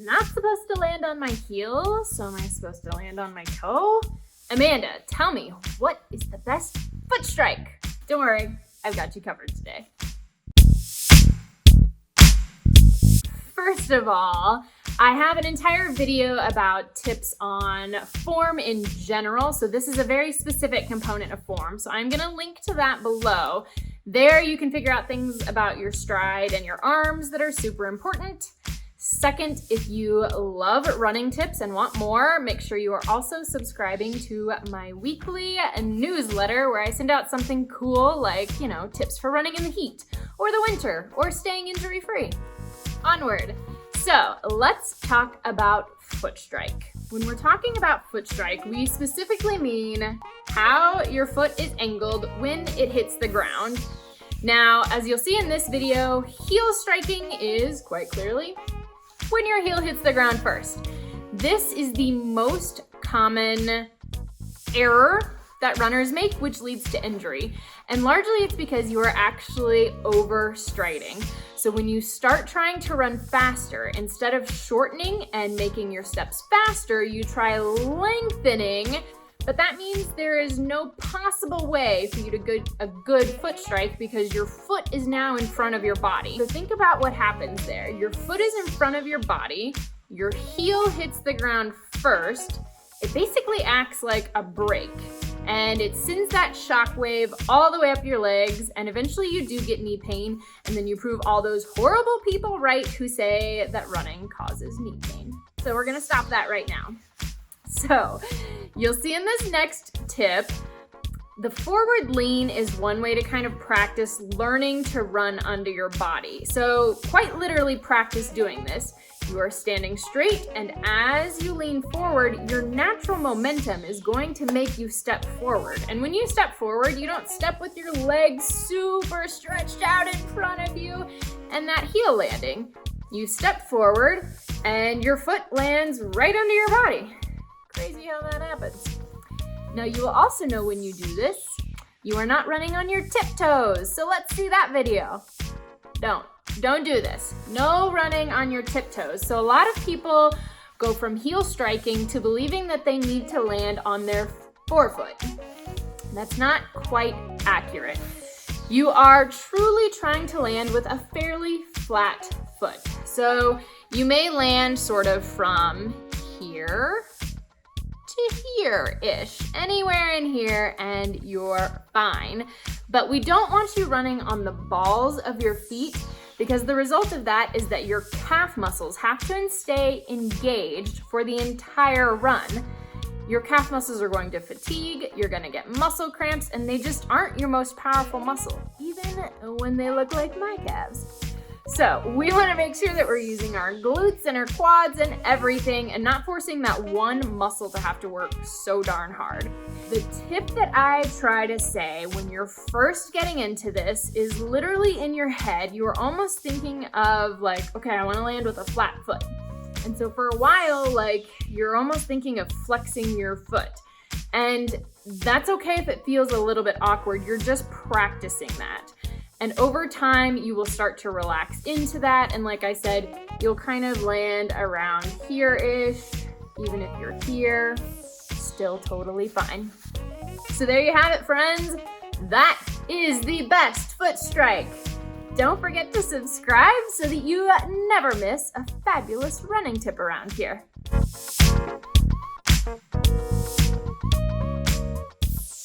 not supposed to land on my heel, so am I supposed to land on my toe? Amanda, tell me, what is the best foot strike? Don't worry, I've got you covered today. First of all, I have an entire video about tips on form in general. So this is a very specific component of form. So I'm gonna link to that below. There you can figure out things about your stride and your arms that are super important. Second, if you love running tips and want more, make sure you are also subscribing to my weekly newsletter where I send out something cool like, tips for running in the heat or the winter or staying injury-free. Onward. So let's talk about foot strike. When we're talking about foot strike, we specifically mean how your foot is angled when it hits the ground. Now, as you'll see in this video, heel striking is quite clearly when your heel hits the ground first. This is the most common error that runners make, which leads to injury. And largely it's because you are actually overstriding. So when you start trying to run faster, instead of shortening and making your steps faster, you try lengthening, but that means there is no possible way for you to get a good foot strike because your foot is now in front of your body. So think about what happens there. Your foot is in front of your body, your heel hits the ground first. It basically acts like a brake, and it sends that shock wave all the way up your legs, and eventually you do get knee pain, and then you prove all those horrible people right who say that running causes knee pain. So we're gonna stop that right now. So you'll see in this next tip, the forward lean is one way to kind of practice learning to run under your body. So quite literally practice doing this. You are standing straight, and as you lean forward, your natural momentum is going to make you step forward. And when you step forward, you don't step with your legs super stretched out in front of you and that heel landing. You step forward and your foot lands right under your body. Crazy how that happens. Now you will also know when you do this, you are not running on your tiptoes. So let's see that video. Don't do this. No running on your tiptoes. So a lot of people go from heel striking to believing that they need to land on their forefoot. That's not quite accurate. You are truly trying to land with a fairly flat foot. So you may land sort of from here to here-ish, anywhere in here, and you're fine. But we don't want you running on the balls of your feet, because the result of that is that your calf muscles have to stay engaged for the entire run. Your calf muscles are going to fatigue, you're gonna get muscle cramps, and they just aren't your most powerful muscle, even when they look like my calves. So we wanna make sure that we're using our glutes and our quads and everything and not forcing that one muscle to have to work so darn hard. The tip that I try to say when you're first getting into this is literally in your head, you are almost thinking of like, okay, I wanna land with a flat foot. And so for a while, you're almost thinking of flexing your foot. And that's okay if it feels a little bit awkward, you're just practicing that. And over time, you will start to relax into that. And like I said, you'll kind of land around here-ish, even if you're here, still totally fine. So there you have it, friends. That is the best foot strike. Don't forget to subscribe so that you never miss a fabulous running tip around here.